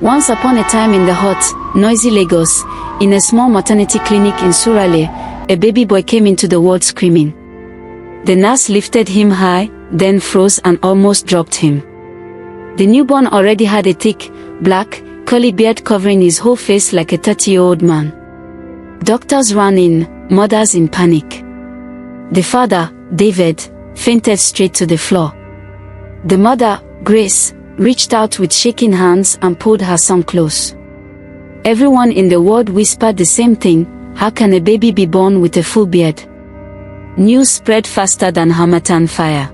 Once upon a time in the hot, noisy Lagos, in a small maternity clinic in Surale, a baby boy came into the world screaming. The nurse lifted him high, then froze and almost dropped him. The newborn already had a thick, black, curly beard covering his whole face like a 30-year-old man. Doctors ran in, mothers in panic. The father, David, fainted straight to the floor. The mother, Grace, reached out with shaking hands and pulled her son close. Everyone in the ward whispered the same thing: how can a baby be born with a full beard? News spread faster than Harmattan fire.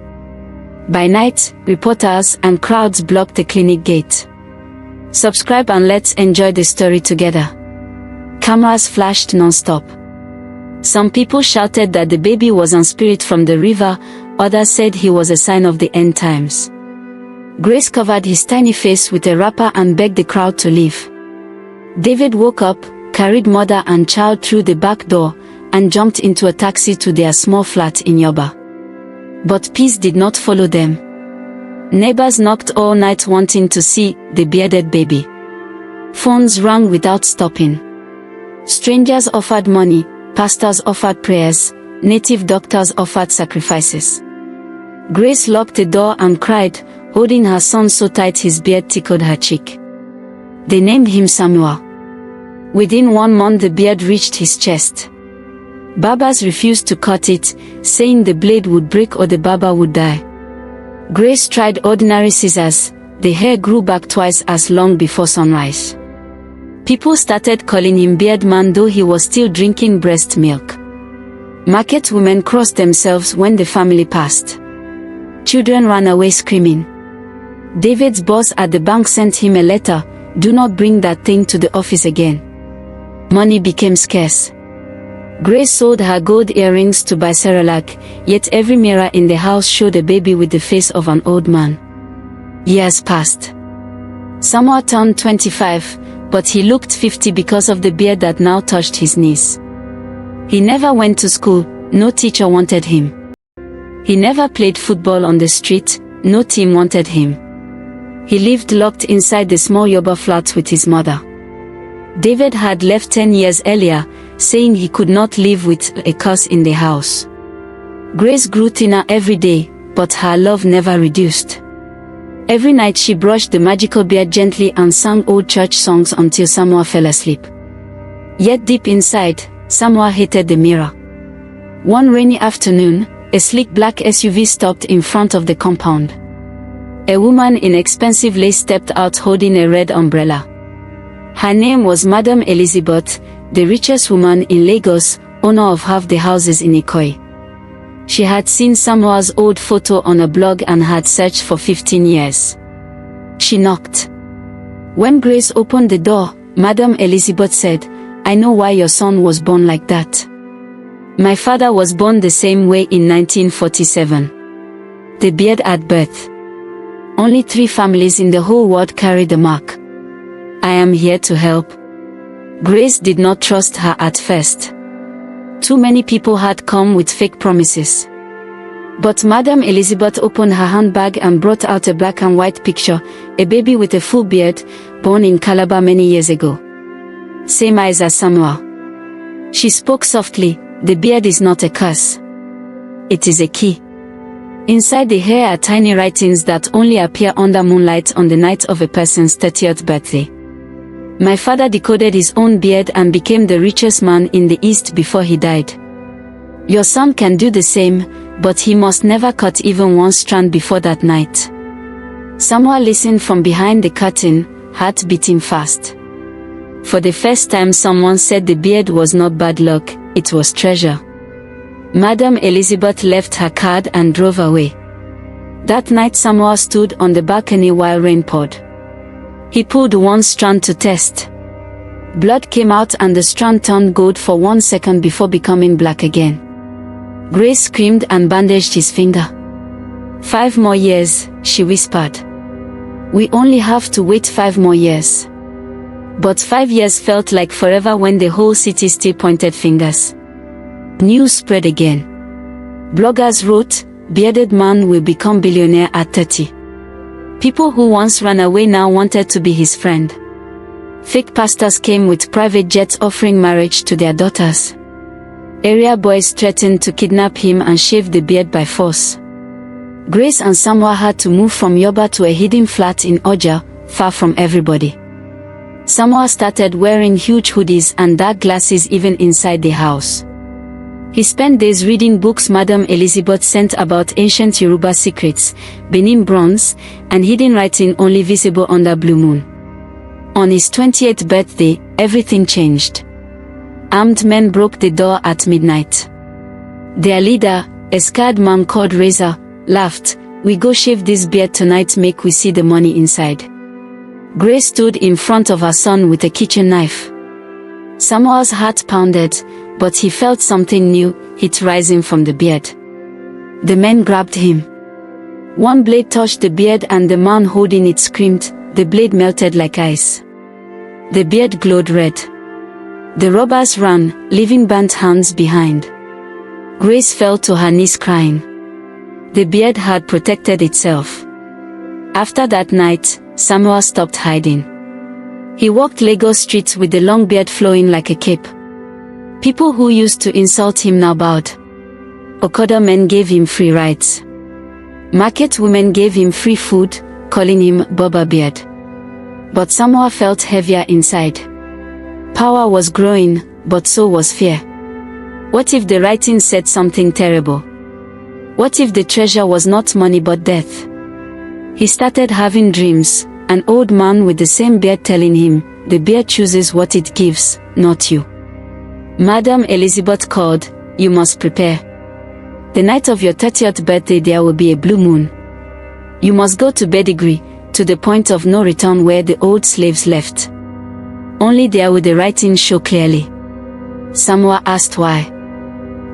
By night, reporters and crowds blocked the clinic gate. Subscribe and let's enjoy the story together. Cameras flashed non-stop. Some people shouted that the baby was a spirit from the river, others said he was a sign of the end times. Grace covered his tiny face with a wrapper and begged the crowd to leave. David woke up, carried mother and child through the back door, and jumped into a taxi to their small flat in Yoba. But peace did not follow them. Neighbors knocked all night wanting to see the bearded baby. Phones rang without stopping. Strangers offered money, pastors offered prayers, native doctors offered sacrifices. Grace locked the door and cried, holding her son so tight his beard tickled her cheek. They named him Samuel. Within 1 month the beard reached his chest. Barbers refused to cut it, saying the blade would break or the barber would die. Grace tried ordinary scissors, the hair grew back twice as long before sunrise. People started calling him Beard Man though he was still drinking breast milk. Market women crossed themselves when the family passed. Children ran away screaming. David's boss at the bank sent him a letter: do not bring that thing to the office again. Money became scarce. Grace sold her gold earrings to buy Cerelac, yet every mirror in the house showed a baby with the face of an old man. Years passed. Samuel turned 25, but he looked 50 because of the beard that now touched his knees. He never went to school, no teacher wanted him. He never played football on the street, no team wanted him. He lived locked inside the small Yoba flat with his mother. David had left 10 years earlier, saying he could not live with a curse in the house. Grace grew thinner every day, but her love never reduced. Every night she brushed the magical beard gently and sang old church songs until Samuel fell asleep. Yet deep inside, Samuel hated the mirror. One rainy afternoon, a sleek black SUV stopped in front of the compound. A woman in expensive lace stepped out holding a red umbrella. Her name was Madam Elizabeth, the richest woman in Lagos, owner of half the houses in Ikoyi. She had seen Samuel's old photo on a blog and had searched for 15 years. She knocked. When Grace opened the door, Madam Elizabeth said, "I know why your son was born like that. My father was born the same way in 1947. The beard at birth. Only 3 families in the whole world carry the mark. I am here to help." Grace did not trust her at first. Too many people had come with fake promises. But Madam Elizabeth opened her handbag and brought out a black and white picture, a baby with a full beard, born in Calabar many years ago. Same eyes as Samuel. She spoke softly, "The beard is not a curse. It is a key." Inside the hair are tiny writings that only appear under moonlight on the night of a person's 30th birthday. My father decoded his own beard and became the richest man in the East before he died. Your son can do the same, but he must never cut even one strand before that night. Samuel listened from behind the curtain, heart beating fast. For the first time someone said the beard was not bad luck, it was treasure. Madam Elizabeth left her card and drove away. That night Samuel stood on the balcony while rain poured. He pulled one strand to test. Blood came out and the strand turned gold for 1 second before becoming black again. Grace screamed and bandaged his finger. 5 more years, she whispered. We only have to wait 5 more years. But 5 years felt like forever when the whole city still pointed fingers. News spread again. Bloggers wrote, "Bearded man will become billionaire at 30. People who once ran away now wanted to be his friend. Fake pastors came with private jets offering marriage to their daughters. Area boys threatened to kidnap him and shave the beard by force. Grace and Samuel had to move from Yoba to a hidden flat in Oja, far from everybody. Samuel started wearing huge hoodies and dark glasses even inside the house. He spent days reading books Madam Elizabeth sent about ancient Yoruba secrets, Benin bronze, and hidden writing only visible under blue moon. On his 20th birthday, everything changed. Armed men broke the door at midnight. Their leader, a scarred man called Reza, laughed, "We go shave this beard tonight, make we see the money inside." Grace stood in front of her son with a kitchen knife. Samuel's heart pounded, but he felt something new, heat rising from the beard. The men grabbed him. One blade touched the beard and the man holding it screamed. The blade melted like ice. The beard glowed red. The robbers ran, leaving burnt hands behind. Grace fell to her knees crying. The beard had protected itself. After that night, Samuel stopped hiding. He walked Lagos streets with the long beard flowing like a cape. People who used to insult him now bowed. Okada men gave him free rides. Market women gave him free food, calling him Boba Beard. But Samuel felt heavier inside. Power was growing, but so was fear. What if the writing said something terrible? What if the treasure was not money but death? He started having dreams, an old man with the same beard telling him, "The beard chooses what it gives, not you." Madam Elizabeth called, "You must prepare. The night of your 30th birthday there will be a blue moon. You must go to Badagry, to the point of no return where the old slaves left. Only there will the writing show clearly." Samuel asked why.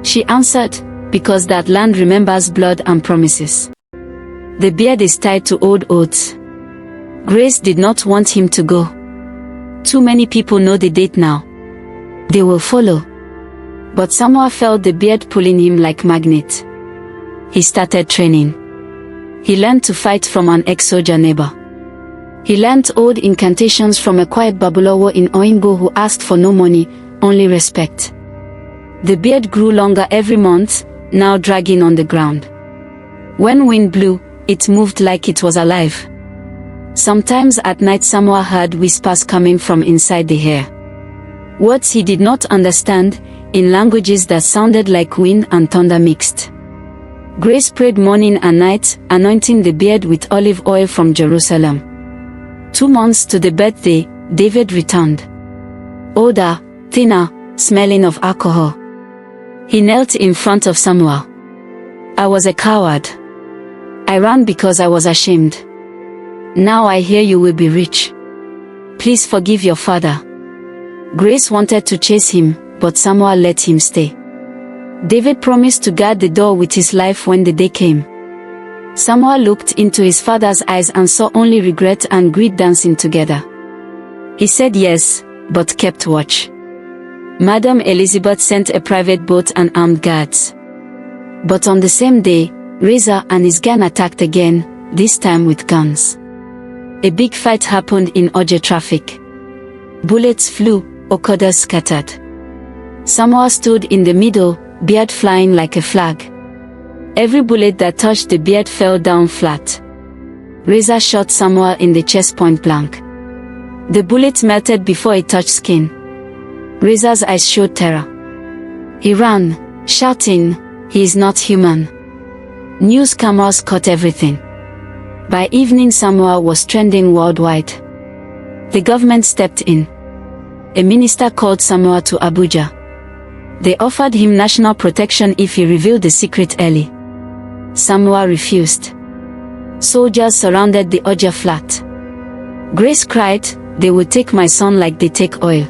She answered, "Because that land remembers blood and promises. The beard is tied to old oaths." Grace did not want him to go. Too many people know the date now. They will follow. But Samuel felt the beard pulling him like magnet. He started training. He learned to fight from an ex-soldier neighbor. He learned old incantations from a quiet Babalawo in Oyinbo who asked for no money, only respect. The beard grew longer every month, now dragging on the ground. When wind blew, it moved like it was alive. Sometimes at night Samuel heard whispers coming from inside the hair. Words he did not understand, in languages that sounded like wind and thunder mixed. Grace prayed morning and night, anointing the beard with olive oil from Jerusalem. 2 months to the birthday, David returned. Older, thinner, smelling of alcohol. He knelt in front of Samuel. "I was a coward. I ran because I was ashamed. Now I hear you will be rich. Please forgive your father." Grace wanted to chase him, but Samuel let him stay. David promised to guard the door with his life when the day came. Samuel looked into his father's eyes and saw only regret and greed dancing together. He said yes, but kept watch. Madam Elizabeth sent a private boat and armed guards. But on the same day, Reza and his gang attacked again, this time with guns. A big fight happened in Oja traffic. Bullets flew, Okadas scattered. Samuel stood in the middle, beard flying like a flag. Every bullet that touched the beard fell down flat. Reza shot Samuel in the chest point blank. The bullet melted before it touched skin. Reza's eyes showed terror. He ran, shouting, "He is not human." News cameras caught everything. By evening Samuel was trending worldwide. The government stepped in. A minister called Samuel to Abuja. They offered him national protection if he revealed the secret early. Samuel refused. Soldiers surrounded the Oja flat. Grace cried, "They will take my son like they take oil."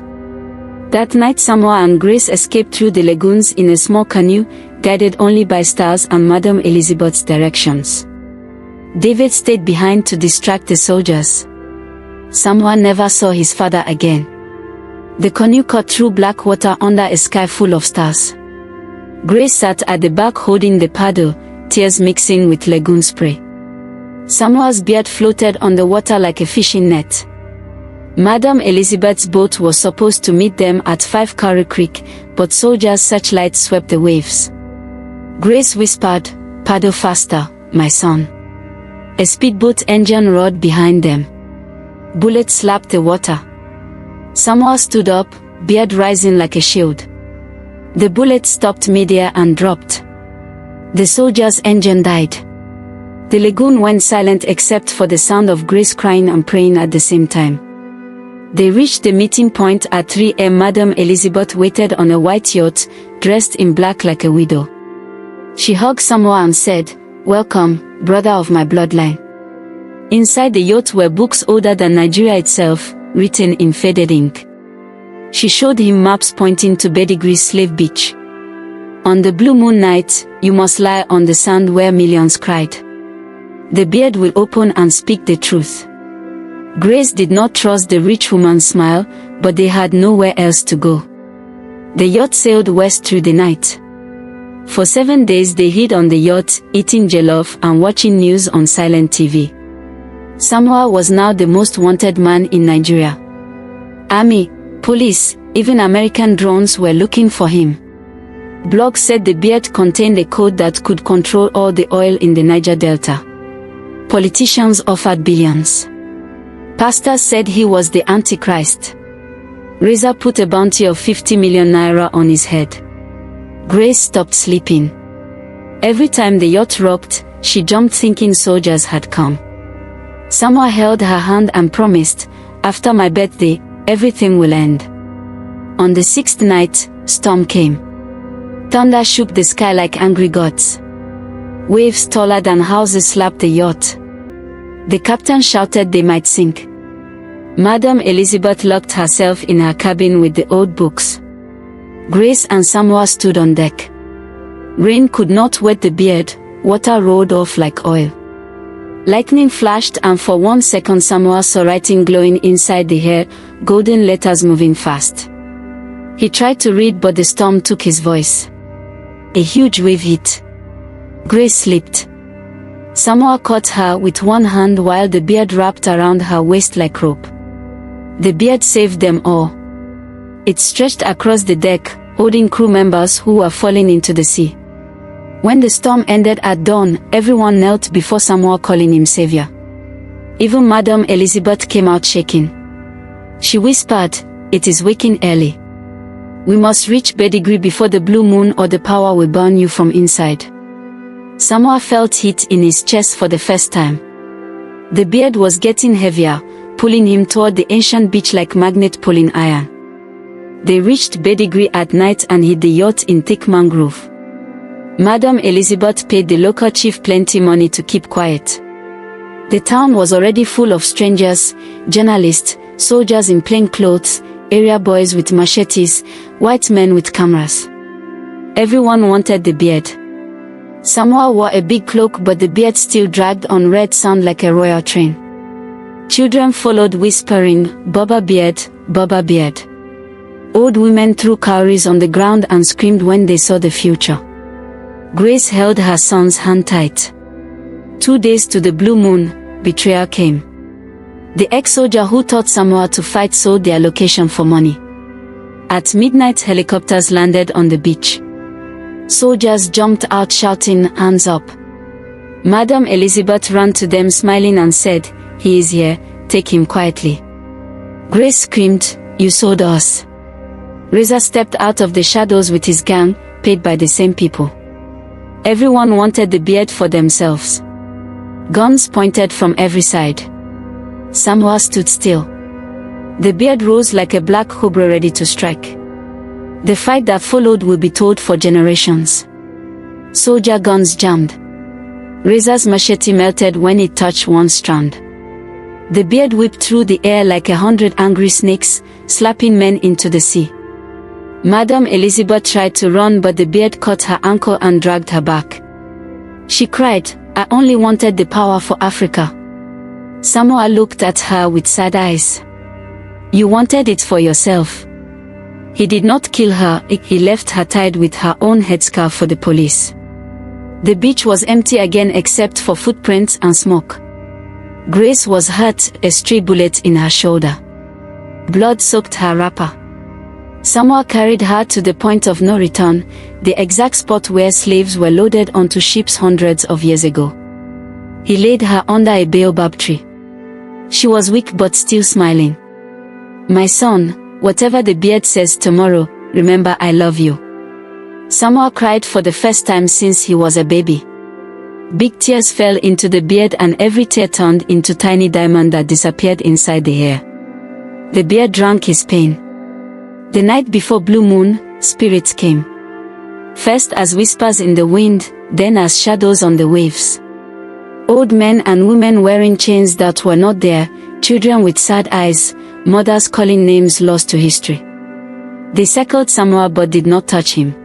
That night Samuel and Grace escaped through the lagoons in a small canoe, guided only by stars and Madam Elizabeth's directions. David stayed behind to distract the soldiers. Samuel never saw his father again. The canoe cut through black water under a sky full of stars. Grace sat at the back holding the paddle, tears mixing with lagoon spray. Samuel's beard floated on the water like a fishing net. Madam Elizabeth's boat was supposed to meet them at 5 Curry Creek, but soldiers' searchlights swept the waves. Grace whispered, "Paddle faster, my son." A speedboat engine roared behind them. Bullets slapped the water. Samoa stood up, beard rising like a shield. The bullet stopped midair and dropped. The soldier's engine died. The lagoon went silent except for the sound of Grace crying and praying at the same time. They reached the meeting point at 3 a.m. Madam Elizabeth waited on a white yacht, dressed in black like a widow. She hugged Samoa and said, "Welcome, brother of my bloodline." Inside the yacht were books older than Nigeria itself, written in faded ink. She showed him maps pointing to Badagry's slave beach. "On the blue moon night, you must lie on the sand where millions cried. The beard will open and speak the truth." Grace did not trust the rich woman's smile, but they had nowhere else to go. The yacht sailed west through the night. For 7 days they hid on the yacht, eating jollof and watching news on silent TV. Samoa was now the most wanted man in Nigeria. Army, police, even American drones were looking for him. Blogs said the beard contained a code that could control all the oil in the Niger Delta. Politicians offered billions. Pastors said he was the Antichrist. Reza put a bounty of 50 million naira on his head. Grace stopped sleeping. Every time the yacht rocked, she jumped thinking soldiers had come. Samoa held her hand and promised, "After my birthday, everything will end." On the 6th night, storm came. Thunder shook the sky like angry gods. Waves taller than houses slapped the yacht. The captain shouted they might sink. Madam Elizabeth locked herself in her cabin with the old books. Grace and Samoa stood on deck. Rain could not wet the beard, water rolled off like oil. Lightning flashed and for 1 second Samoa saw writing glowing inside the hair, golden letters moving fast. He tried to read but the storm took his voice. A huge wave hit. Grace slipped. Samoa caught her with one hand while the beard wrapped around her waist like rope. The beard saved them all. It stretched across the deck, holding crew members who were falling into the sea. When the storm ended at dawn, everyone knelt before Samoa calling him savior. Even Madam Elizabeth came out shaking. She whispered, "It is waking early. We must reach Badagry before the blue moon or the power will burn you from inside." Samoa felt heat in his chest for the first time. The beard was getting heavier, pulling him toward the ancient beach like magnet pulling iron. They reached Badagry at night and hid the yacht in thick mangrove. Madam Elizabeth paid the local chief plenty money to keep quiet. The town was already full of strangers, journalists, soldiers in plain clothes, area boys with machetes, white men with cameras. Everyone wanted the beard. Samoa wore a big cloak but the beard still dragged on red sand like a royal train. Children followed whispering, "Baba beard, Baba beard." Old women threw cowries on the ground and screamed when they saw the future. Grace held her son's hand tight. 2 days to the blue moon, Betrayal came. The ex-soldier who taught Samoa to fight sold their location for money. At midnight helicopters landed on the beach. Soldiers jumped out shouting, "Hands up." Madam Elizabeth ran to them smiling and said, "He is here, take him quietly." Grace screamed, "You sold us." Reza stepped out of the shadows with his gang, paid by the same people. Everyone wanted the beard for themselves. Guns pointed from every side. Samoa stood still. The beard rose like a black cobra ready to strike. The fight that followed will be told for generations. Soldier guns jammed. Reza's machete melted when it touched one strand. The beard whipped through the air like 100 angry snakes, slapping men into the sea. Madam Elizabeth tried to run but the beard caught her ankle and dragged her back. She cried, "I only wanted the power for Africa." Samoa looked at her with sad eyes. "You wanted it for yourself." He did not kill her, he left her tied with her own headscarf for the police. The beach was empty again except for footprints and smoke. Grace was hurt, a stray bullet in her shoulder. Blood soaked her wrapper. Samoa carried her to the point of no return, the exact spot where slaves were loaded onto ships hundreds of years ago. He laid her under a baobab tree. She was weak but still smiling. "My son, whatever the beard says tomorrow, remember I love you." Samoa cried for the first time since he was a baby. Big tears fell into the beard and every tear turned into tiny diamond that disappeared inside the hair. The beard drank his pain. The night before blue moon, spirits came. First as whispers in the wind, then as shadows on the waves. Old men and women wearing chains that were not there, children with sad eyes, mothers calling names lost to history. They circled Samoa but did not touch him.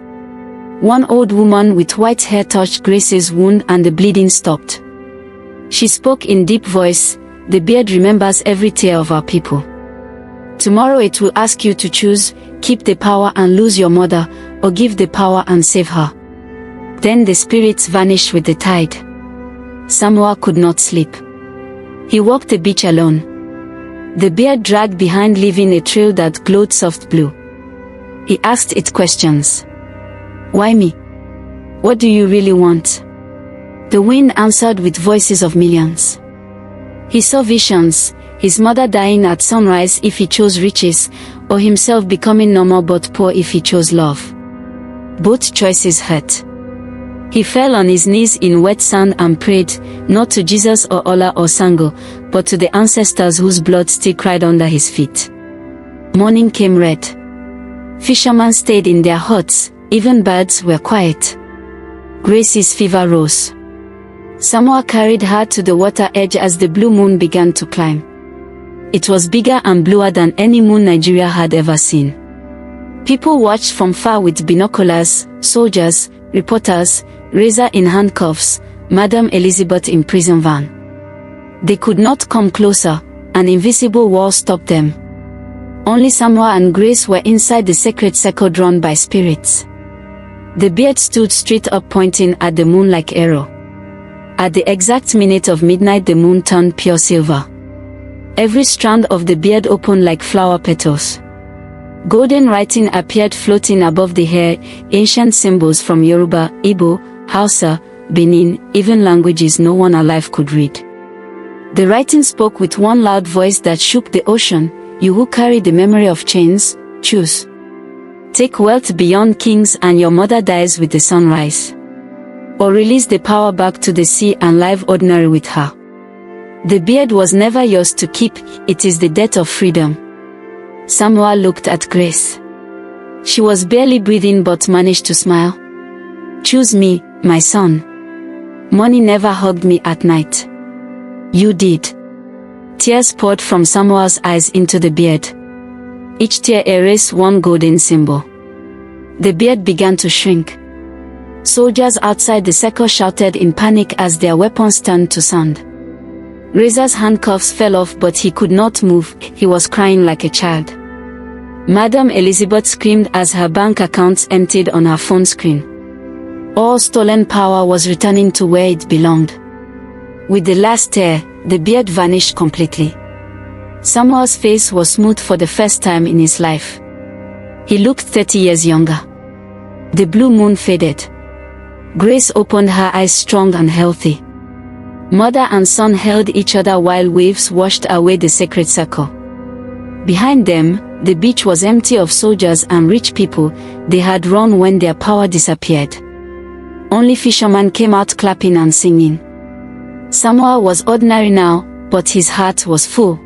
One old woman with white hair touched Grace's wound and the bleeding stopped. She spoke in deep voice, "The beard remembers every tear of our people. Tomorrow it will ask you to choose, keep the power and lose your mother, or give the power and save her." Then the spirits vanished with the tide. Samoa could not sleep. He walked the beach alone. The beard dragged behind, leaving a trail that glowed soft blue. He asked it questions. "Why me? What do you really want?" The wind answered with voices of millions. He saw visions, his mother dying at sunrise if he chose riches, or himself becoming normal but poor if he chose love. Both choices hurt. He fell on his knees in wet sand and prayed, not to Jesus or Allah or Sango, but to the ancestors whose blood still cried under his feet. Morning came red. Fishermen stayed in their huts, even birds were quiet. Grace's fever rose. Samoa carried her to the water edge as the blue moon began to climb. It was bigger and bluer than any moon Nigeria had ever seen. People watched from far with binoculars, soldiers, reporters, razor in handcuffs, Madam Elizabeth in prison van. They could not come closer, an invisible wall stopped them. Only Samoa and Grace were inside the sacred circle drawn by spirits. The beard stood straight up pointing at the moon like arrow. At the exact minute of midnight the moon turned pure silver. Every strand of the beard opened like flower petals. Golden writing appeared floating above the hair, ancient symbols from Yoruba, Igbo, Hausa, Benin, even languages no one alive could read. The writing spoke with one loud voice that shook the ocean, "You who carry the memory of chains, choose. Take wealth beyond kings and your mother dies with the sunrise. Or release the power back to the sea and live ordinary with her. The beard was never yours to keep, it is the death of freedom." Samoa looked at Grace. She was barely breathing but managed to smile. "Choose me, my son. Muni never hugged me at night. You did." Tears poured from Samoa's eyes into the beard. Each tear erased one golden symbol. The beard began to shrink. Soldiers outside the circle shouted in panic as their weapons turned to sand. Razor's handcuffs fell off but he could not move, he was crying like a child. Madam Elizabeth screamed as her bank accounts emptied on her phone screen. All stolen power was returning to where it belonged. With the last tear, the beard vanished completely. Samoa's face was smooth for the first time in his life. He looked 30 years younger. The blue moon faded. Grace opened her eyes strong and healthy. Mother and son held each other while waves washed away the sacred circle. Behind them, the beach was empty of soldiers and rich people, they had run when their power disappeared. Only fishermen came out clapping and singing. Samoa was ordinary now, but his heart was full.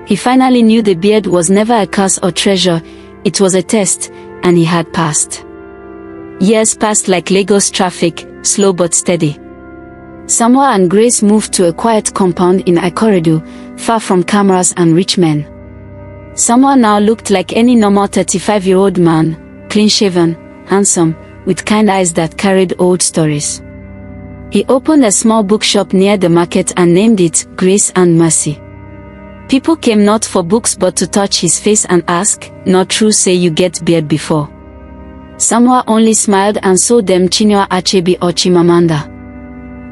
He finally knew the beard was never a curse or treasure, it was a test, and he had passed. Years passed like Lagos traffic, slow but steady. Samoa and Grace moved to a quiet compound in Ikorodu, far from cameras and rich men. Samoa now looked like any normal 35-year-old man, clean-shaven, handsome, with kind eyes that carried old stories. He opened a small bookshop near the market and named it Grace and Mercy. People came not for books but to touch his face and ask, "Not true say you get beard before?" Samoa only smiled and sold them Chinua Achebe or Chimamanda.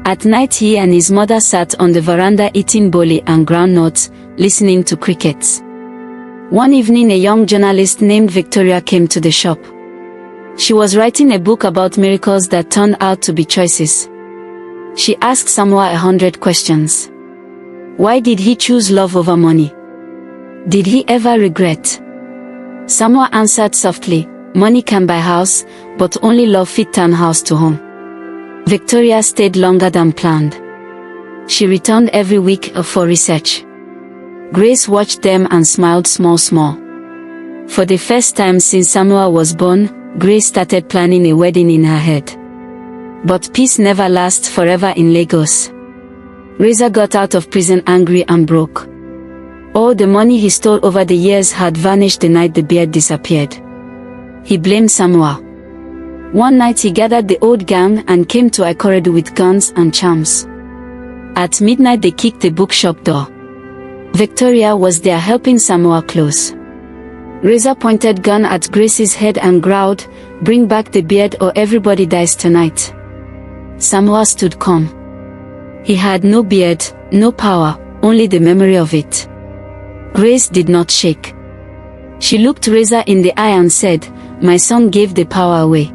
At night he and his mother sat on the veranda eating boli and groundnuts, listening to crickets. One evening, a young journalist named Victoria came to the shop. She was writing a book about miracles that turned out to be choices. She asked Samoa 100 questions. Why did he choose love over money? Did he ever regret? Samoa answered softly, money can buy house, but only love fit turn house to home. Victoria stayed longer than planned. She returned every week for research. Grace watched them and smiled small. For the first time since Samoa was born, Grace started planning a wedding in her head. But peace never lasts forever in Lagos. Reza got out of prison angry and broke. All the money he stole over the years had vanished the night the beard disappeared. He blamed Samoa. One night he gathered the old gang and came to Ikorodu with guns and charms. At midnight they kicked the bookshop door. Victoria was there helping Samoa close. Reza pointed gun at Grace's head and growled, bring back the beard or everybody dies tonight. Samoa stood calm. He had no beard, no power, only the memory of it. Grace did not shake. She looked Reza in the eye and said, my son gave the power away.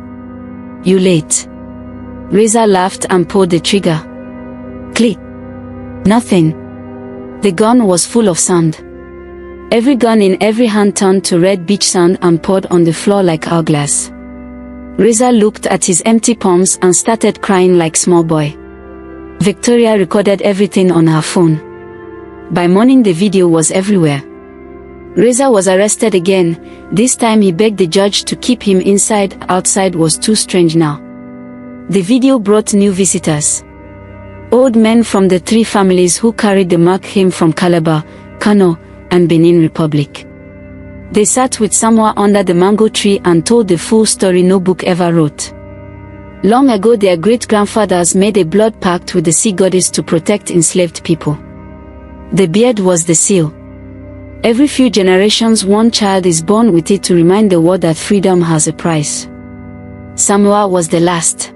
You late. Reza laughed and pulled the trigger. Click. Nothing. The gun was full of sand. Every gun in every hand turned to red beach sand and poured on the floor like hourglass. Reza looked at his empty palms and started crying like small boy. Victoria recorded everything on her phone. By morning the video was everywhere. Reza was arrested again. This time he begged the judge to keep him inside. Outside was too strange now. The video brought new visitors. Old men from the three families who carried the mark came from Calabar, Kano, and Benin Republic. They sat with Samoa under the mango tree and told the full story no book ever wrote. Long ago their great-grandfathers made a blood pact with the sea goddess to protect enslaved people. The beard was the seal. Every few generations one child is born with it to remind the world that freedom has a price. Samoa was the last.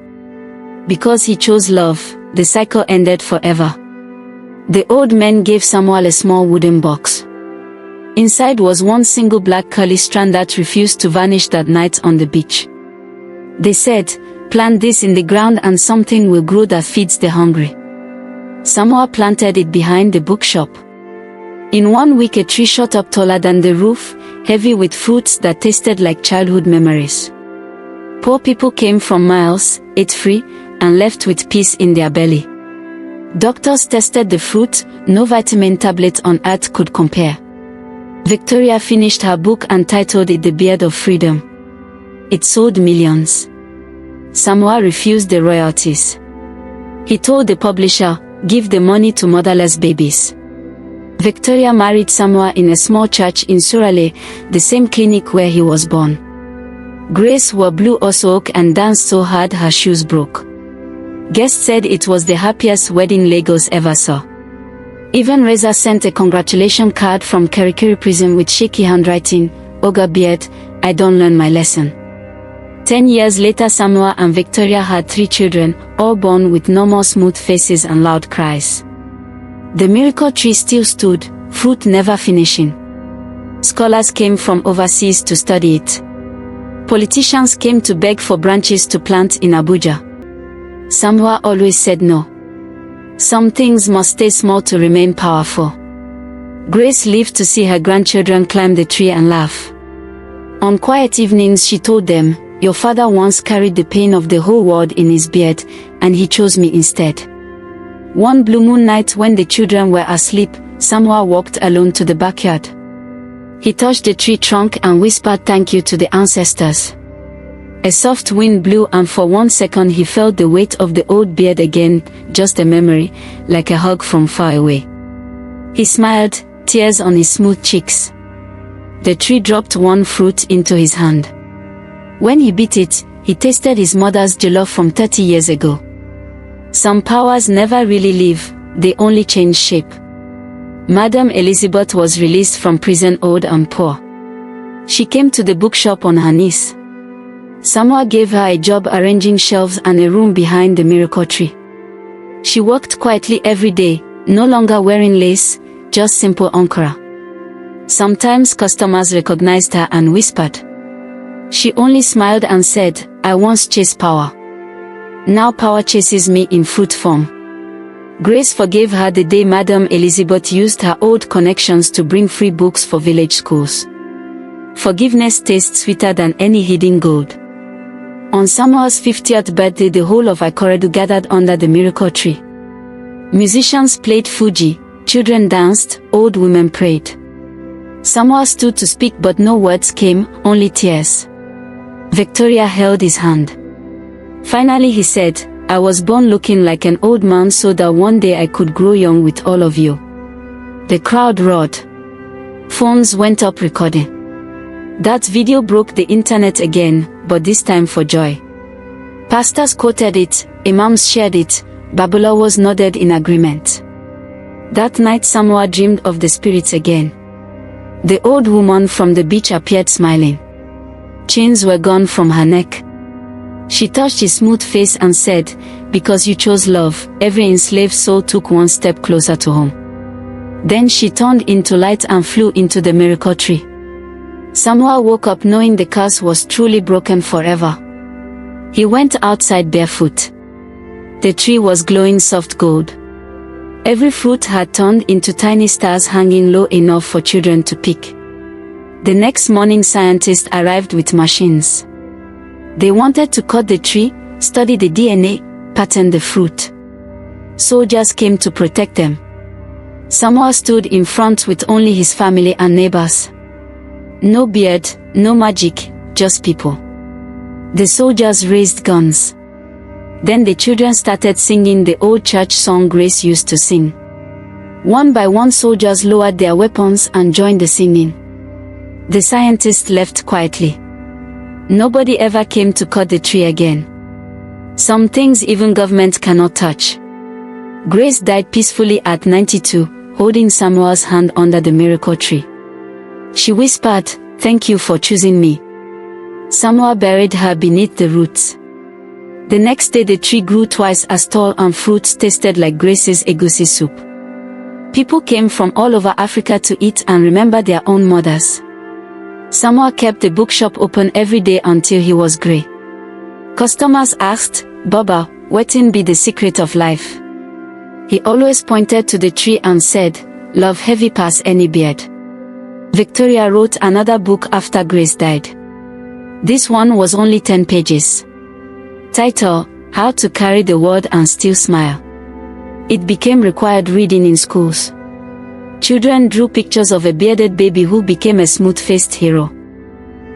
Because he chose love, the cycle ended forever. The old men gave Samuel a small wooden box. Inside was one single black curly strand that refused to vanish that night on the beach. They said, plant this in the ground and something will grow that feeds the hungry. Samuel planted it behind the bookshop. In 1 week a tree shot up taller than the roof, heavy with fruits that tasted like childhood memories. Poor people came from miles, ate free, and left with peace in their belly. Doctors tested the fruit, no vitamin tablet on earth could compare. Victoria finished her book and titled it The Beard of Freedom. It sold millions. Samoa refused the royalties. He told the publisher, give the money to motherless babies. Victoria married Samoa in a small church in Surale, the same clinic where he was born. Grace wore blue osook and danced so hard her shoes broke. Guests said it was the happiest wedding Lagos ever saw. Even Reza sent a congratulation card from Kirikiri prison with shaky handwriting, Oga Beard, I don't learn my lesson. 10 years later Samoa and Victoria had 3 children, all born with normal smooth faces and loud cries. The miracle tree still stood, fruit never finishing. Scholars came from overseas to study it. Politicians came to beg for branches to plant in Abuja. Samoa always said no. Some things must stay small to remain powerful. Grace lived to see her grandchildren climb the tree and laugh. On quiet evenings she told them, your father once carried the pain of the whole world in his beard, and he chose me instead. One blue moon night when the children were asleep, Samoa walked alone to the backyard. He touched the tree trunk and whispered thank you to the ancestors. A soft wind blew and for 1 second he felt the weight of the old beard again, just a memory, like a hug from far away. He smiled, tears on his smooth cheeks. The tree dropped one fruit into his hand. When he bit it, he tasted his mother's jollof from 30 years ago. Some powers never really leave, they only change shape. Madam Elizabeth was released from prison old and poor. She came to the bookshop on her knees. Samoa gave her a job arranging shelves and a room behind the miracle tree. She worked quietly every day, no longer wearing lace, just simple ankara. Sometimes customers recognized her and whispered. She only smiled and said, I once chased power. Now power chases me in fruit form. Grace forgave her the day Madam Elizabeth used her old connections to bring free books for village schools. Forgiveness tastes sweeter than any hidden gold. On Samuel's 50th birthday, the whole of Ikorodu gathered under the miracle tree. Musicians played Fuji, children danced, old women prayed. Samuel stood to speak but no words came, only tears. Victoria held his hand. Finally he said, I was born looking like an old man so that one day I could grow young with all of you. The crowd roared. Phones went up recording. That video broke the internet again, but this time for joy. Pastors quoted it, imams shared it, Babalawas nodded in agreement. That night Samuel dreamed of the spirits again. The old woman from the beach appeared smiling. Chains were gone from her neck. She touched his smooth face and said, because you chose love, every enslaved soul took one step closer to home. Then she turned into light and flew into the miracle tree. Samuel woke up knowing the curse was truly broken forever. He went outside barefoot. The tree was glowing soft gold. Every fruit had turned into tiny stars hanging low enough for children to pick. The next morning scientists arrived with machines. They wanted to cut the tree, study the DNA, pattern the fruit. Soldiers came to protect them. Samuel stood in front with only his family and neighbors. No beard, no magic, just people. The soldiers raised guns. Then the children started singing the old church song Grace used to sing. One by one soldiers lowered their weapons and joined the singing. The scientists left quietly. Nobody ever came to cut the tree again. Some things even government cannot touch. Grace died peacefully at 92, holding Samuel's hand under the miracle tree. She whispered, "Thank you for choosing me." Samuel buried her beneath the roots. The next day the tree grew twice as tall and fruits tasted like Grace's egusi soup. People came from all over Africa to eat and remember their own mothers. Samuel kept the bookshop open every day until he was grey. Customers asked, "Baba, wetin be the secret of life?" He always pointed to the tree and said, "Love heavy pass any beard." Victoria wrote another book after Grace died. This one was only 10 pages. Title, How to Carry the World and Still Smile. It became required reading in schools. Children drew pictures of a bearded baby who became a smooth-faced hero.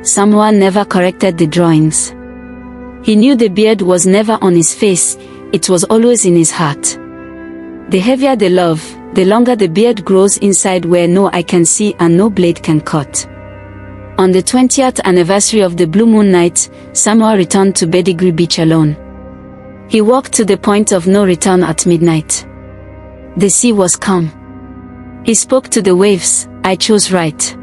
Samuel never corrected the drawings. He knew the beard was never on his face, it was always in his heart. The heavier the love, the longer the beard grows inside where no eye can see and no blade can cut. On the 20th anniversary of the Blue Moon night, Samuel returned to Badagry beach alone. He walked to the point of no return at midnight. The sea was calm. He spoke to the waves, "I chose right."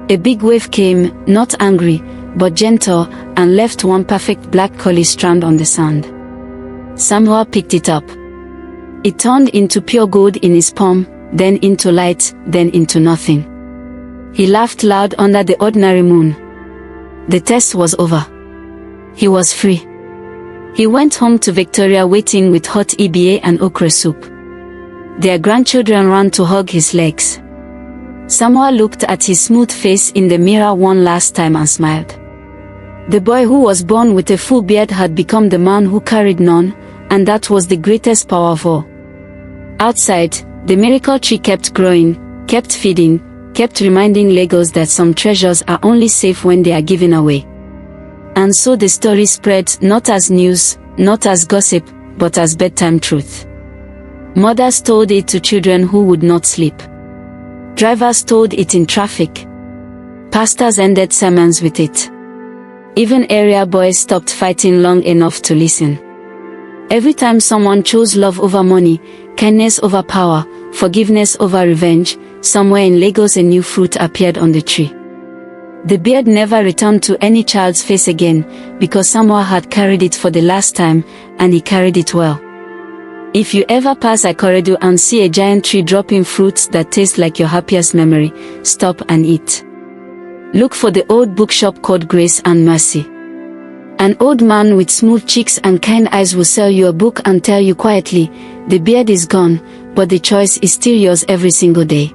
A big wave came, not angry, but gentle, and left one perfect black curly strand on the sand. Samuel picked it up. It turned into pure gold in his palm, then into light, then into nothing. He laughed loud under the ordinary moon. The test was over. He was free. He went home to Victoria waiting with hot EBA and okra soup. Their grandchildren ran to hug his legs. Samuel looked at his smooth face in the mirror one last time and smiled. The boy who was born with a full beard had become the man who carried none, and that was the greatest power of all. Outside, the miracle tree kept growing, kept feeding, kept reminding Lagos that some treasures are only safe when they are given away. And so the story spread, not as news, not as gossip, but as bedtime truth. Mothers told it to children who would not sleep. Drivers told it in traffic. Pastors ended sermons with it. Even area boys stopped fighting long enough to listen. Every time someone chose love over money, kindness over power, forgiveness over revenge, somewhere in Lagos a new fruit appeared on the tree. The beard never returned to any child's face again, because Samuel had carried it for the last time, and he carried it well. If you ever pass a corridor and see a giant tree dropping fruits that taste like your happiest memory, stop and eat. Look for the old bookshop called Grace and Mercy. An old man with smooth cheeks and kind eyes will sell you a book and tell you quietly, the beard is gone, but the choice is still yours every single day.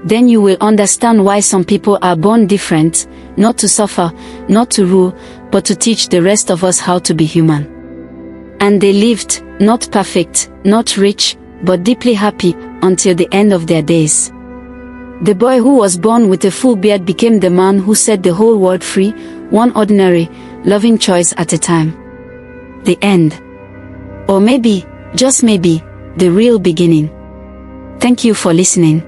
Then you will understand why some people are born different, not to suffer, not to rule, but to teach the rest of us how to be human. And they lived, not perfect, not rich, but deeply happy, until the end of their days. The boy who was born with a full beard became the man who set the whole world free, one ordinary, loving choice at a time. The end. Or maybe, just maybe, the real beginning. Thank you for listening.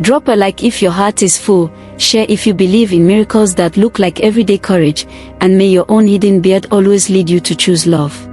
Drop a like if your heart is full, share if you believe in miracles that look like everyday courage, and may your own hidden beard always lead you to choose love.